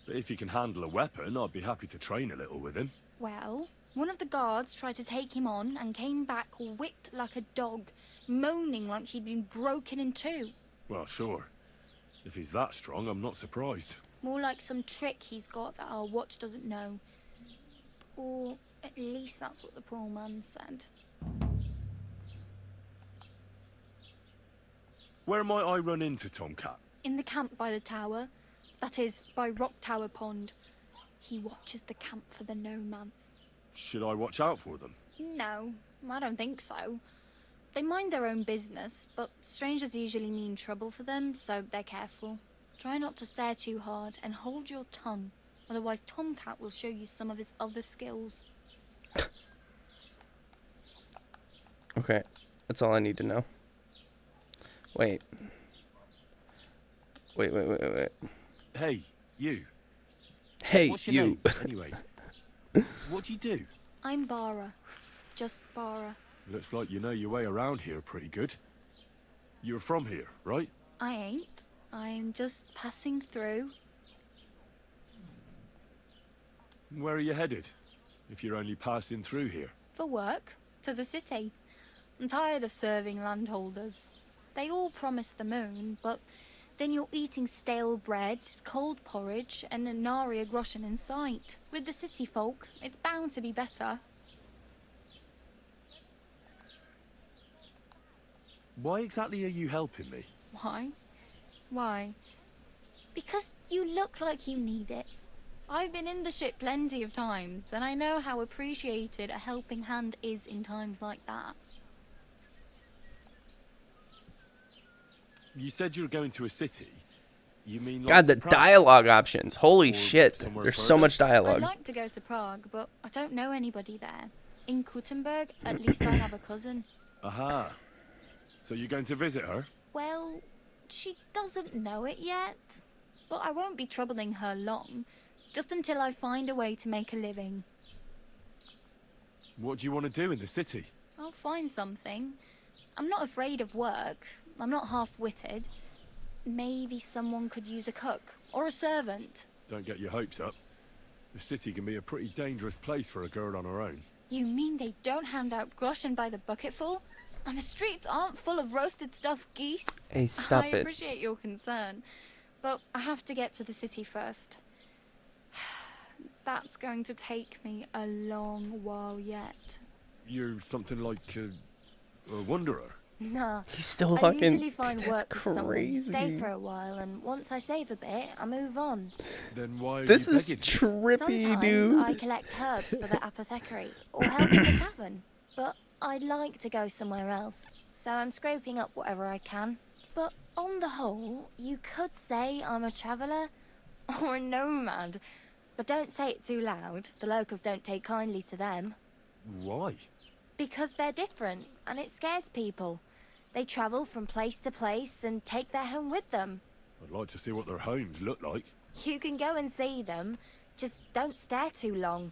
but if he can handle a weapon, I'd be happy to train a little with him. Well, one of the guards tried to take him on and came back whipped like a dog, moaning like he'd been broken in two. Well, sure. If he's that strong, I'm not surprised. More like some trick he's got that our watch doesn't know. Or at least that's what the poor man said. Where might I run into Tomcat? In the camp by the tower. That is, by Rock Tower Pond. He watches the camp for the nomads. Should I watch out for them? No, I don't think so. They mind their own business, but strangers usually mean trouble for them, so they're careful. Try not to stare too hard and hold your tongue, otherwise Tomcat will show you some of his other skills. Okay, that's all I need to know. Wait. Wait. Hey, you. Hey, What's your you. name, anyway? What do you do? I'm Bara. Just Bara. Looks like you know your way around here pretty good. You're from here, right? I ain't. I'm just passing through. Where are you headed? If you're only passing through here. For work. To the city. I'm tired of serving landholders. They all promise the moon, but then you're eating stale bread, cold porridge, and a nary a groschen in sight. With the city folk, it's bound to be better. Why exactly are you helping me? Why? Why? Because you look like you need it. I've been in the ship plenty of times, and I know how appreciated a helping hand is in times like that. You said you were going to a city. You mean like God, the Prague? dialogue options. Holy Or shit. somewhere There's so further? much dialogue. I'd like to go to Prague, but I don't know anybody there. In Kuttenberg, at least I have a cousin. Aha. So you're going to visit her? Well, she doesn't know it yet. But I won't be troubling her long. Just until I find a way to make a living. What do you want to do in the city? I'll find something. I'm not afraid of work. I'm not half-witted. Maybe someone could use a cook or a servant. Don't get your hopes up. The city can be a pretty dangerous place for a girl on her own. You mean they don't hand out groschen by the bucketful? And the streets aren't full of roasted stuffed geese? Hey, stop I it. appreciate your concern, but I have to get to the city first. That's going to take me a long while yet. You're something like a wanderer. Nah. He's still I fucking. usually find That's work with someone, crazy. stay for a while, and once I save a bit, I move on. Then why are This you is begging? trippy, Sometimes dude. I collect herbs for the apothecary or help in the tavern, but I'd like to go somewhere else, so I'm scraping up whatever I can. But on the whole, you could say I'm a traveller or a nomad, but don't say it too loud. The locals don't take kindly to them. Why? Because they're different, and it scares people. They travel from place to place and take their home with them. I'd like to see what their homes look like. You can go and see them, just don't stare too long.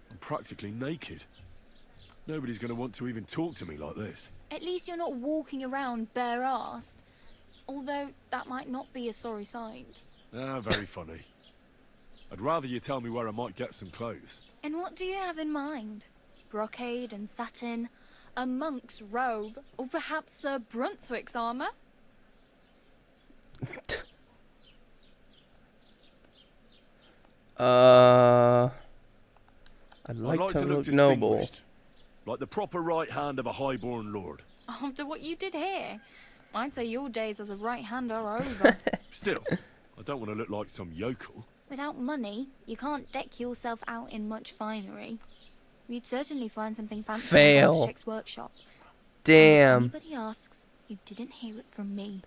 I'm practically naked. Nobody's going to want to even talk to me like this. At least you're not walking around bare-assed. Although that might not be a sorry sight. Ah, very funny. I'd rather you tell me where I might get some clothes. And what do you have in mind? Brocade and satin, a monk's robe, or perhaps Sir Brunswick's armor? I'd I'd like to look noble. distinguished, like the proper right hand of a highborn lord. After what you did here, I'd say your days as a right hand are over. Still, I don't want to look like some yokel. Without money, you can't deck yourself out in much finery. You'd certainly find something fancy Fail. in Architect's workshop. Damn. If anybody asks, you didn't hear it from me.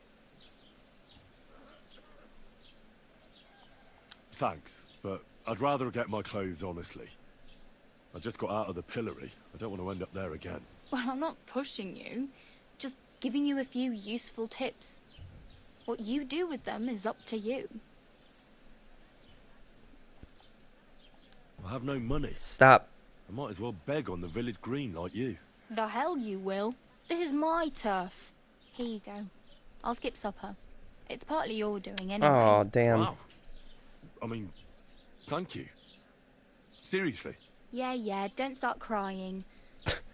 Thanks, but I'd rather get my clothes honestly. I just got out of the pillory. I don't want to end up there again. Well, I'm not pushing you, just giving you a few useful tips. What you do with them is up to you. I have no money. Stop. I might as well beg on the village green like you. The hell you will. This is my turf. Here you go. I'll skip supper. It's partly your doing anyway. Oh, damn. Wow. I mean, thank you. Seriously. Yeah, don't start crying.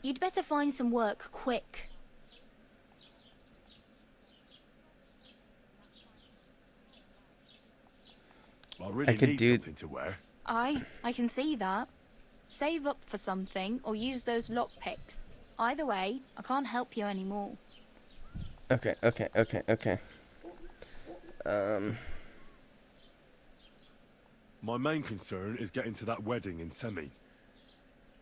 You'd better find some work quick. I really could need do- something to wear. I can see that. Save up for something or use those lockpicks. Either way, I can't help you anymore. Okay. My main concern is getting to that wedding in Semi.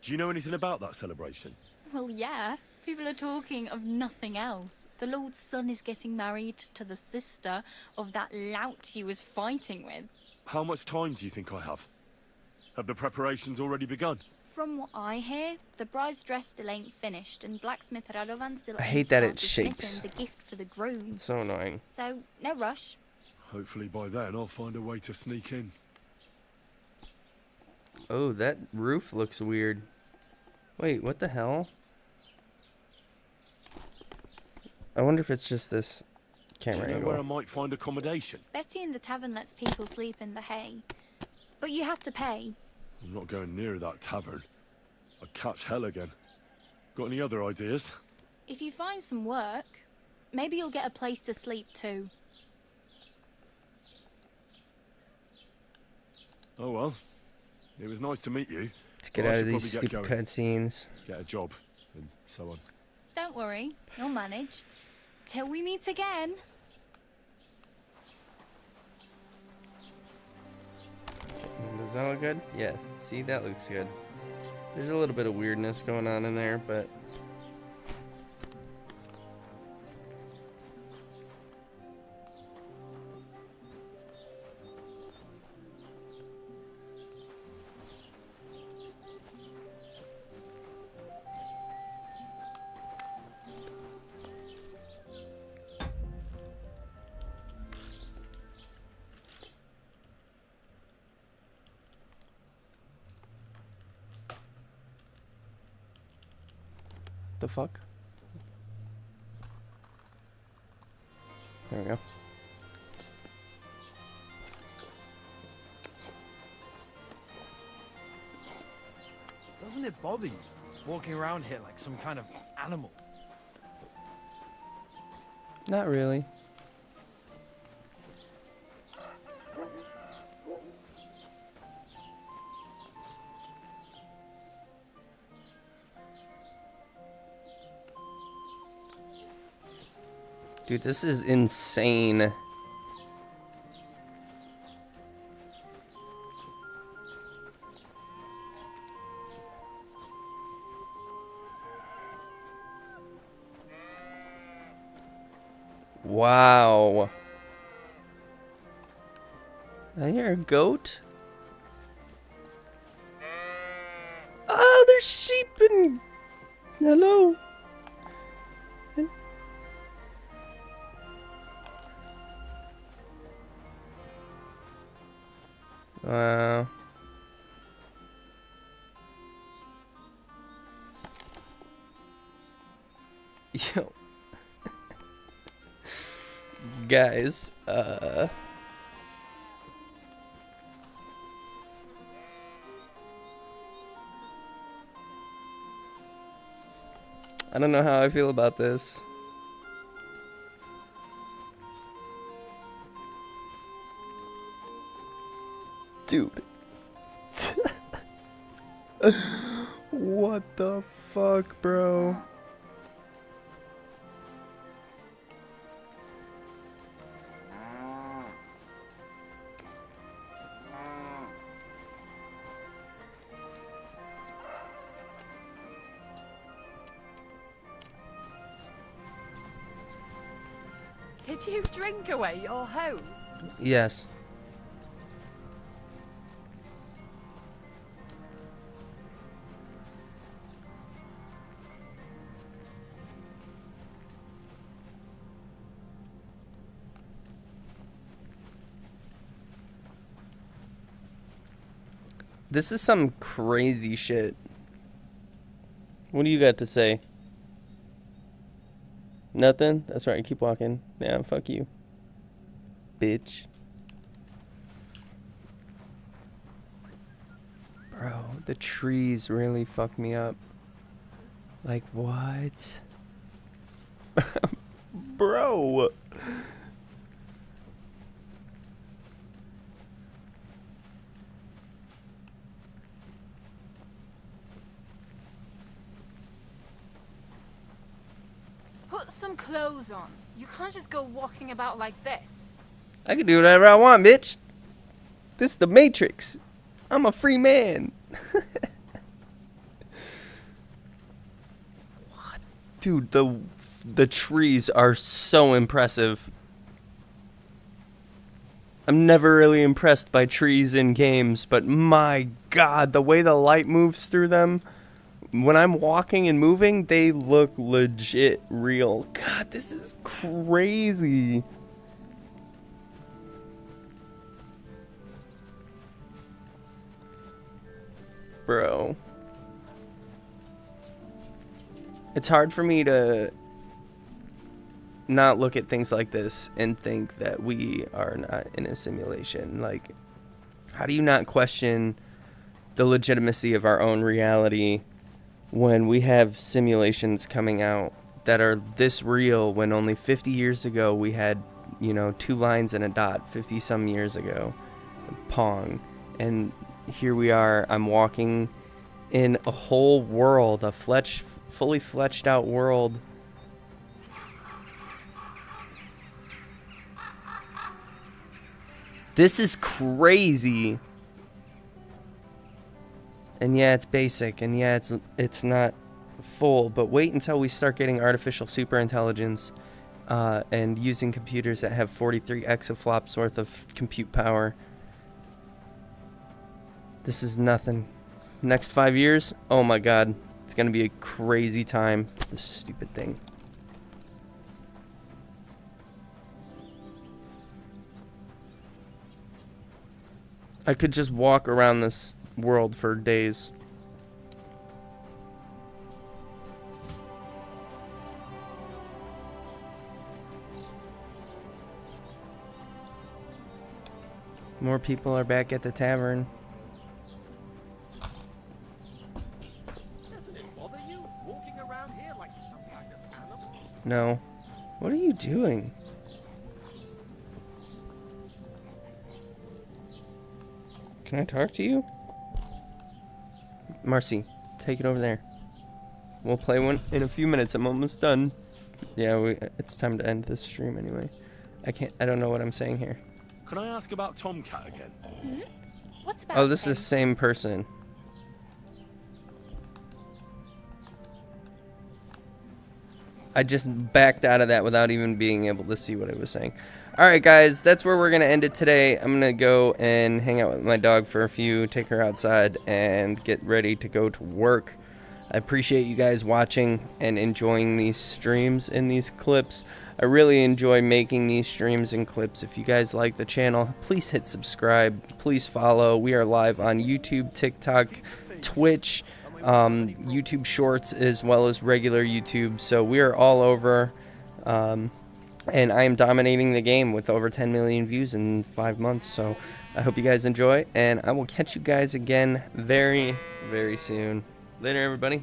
Do you know anything about that celebration? Well, yeah. People are talking of nothing else. The Lord's son is getting married to the sister of that lout you was fighting with. How much time do you think I have? Have the preparations already begun? From what I hear, the bride's dress still ain't finished, and blacksmith Radovan still I ain't hate that it started shakes. smithing the gift for the groom. It's so annoying. So, no rush. Hopefully by then I'll find a way to sneak in. Oh, that roof looks weird. Wait, what the hell? I wonder if it's just this Do you camera know angle. where I might find accommodation? Betty in the tavern lets people sleep in the hay. But you have to pay. I'm not going near that tavern. I'd catch hell again. Got any other ideas? If you find some work, maybe you'll get a place to sleep too. Oh well. It was nice to meet you. Let's get Well, I out of should these probably stupid get cutscenes. Get a job, and so on. Don't worry, you'll manage. Till we meet again. Does that look good? Yeah. See, that looks good. There's a little bit of weirdness going on in there, but... The fuck? There we go. Doesn't it bother you, walking around here like some kind of animal? Not really. Dude, this is insane. Wow. I hear a goat. Oh, there's sheep and... Hello. Wow. Yo. I don't know how I feel about this. Dude. What the fuck, bro? Did you drink away your hose? Yes. This is some crazy shit. What do you got to say? Nothing? That's right, keep walking. Yeah, fuck you. Bitch. Bro, the trees really fuck me up. Like, what? Bro! Put some clothes on. You can't just go walking about like this. I can do whatever I want, bitch. This is the Matrix. I'm a free man. What? Dude, the trees are so impressive. I'm never really impressed by trees in games, but my god, the way the light moves through them, when I'm walking and moving, they look legit real. God, this is crazy. Bro. It's hard for me to not look at things like this and think that we are not in a simulation. Like, how do you not question the legitimacy of our own reality when we have simulations coming out that are this real when only 50 years ago we had, you know, 2 lines and a dot, 50 some years ago, Pong, and here we are, I'm walking in a whole world, a fully fleshed out world. This is crazy. And yeah, it's basic, and yeah, it's not full, but wait until we start getting artificial superintelligence and using computers that have 43 exaflops worth of compute power. This is nothing. Next 5 years, oh my god, it's gonna be a crazy time. This stupid thing. I could just walk around this world for days. More people are back at the tavern. Doesn't it bother you walking around here like some kind of animal? No. What are you doing? Can I talk to you? Marcy, take it over there. We'll play one in a few minutes. I'm almost done. Yeah, it's time to end this stream anyway. I don't know what I'm saying here. Can I ask about Tomcat again? Hmm? What's about Oh, this him? is the same person. I just backed out of that without even being able to see what I was saying. Alright guys, that's where we're going to end it today. I'm going to go and hang out with my dog for a few, take her outside, and get ready to go to work. I appreciate you guys watching and enjoying these streams and these clips. I really enjoy making these streams and clips. If you guys like the channel, please hit subscribe. Please follow. We are live on YouTube, TikTok, Twitch, YouTube Shorts, as well as regular YouTube. So we are all over. And I am dominating the game with over 10 million views in 5 months. So I hope you guys enjoy. And I will catch you guys again very, very soon. Later, everybody.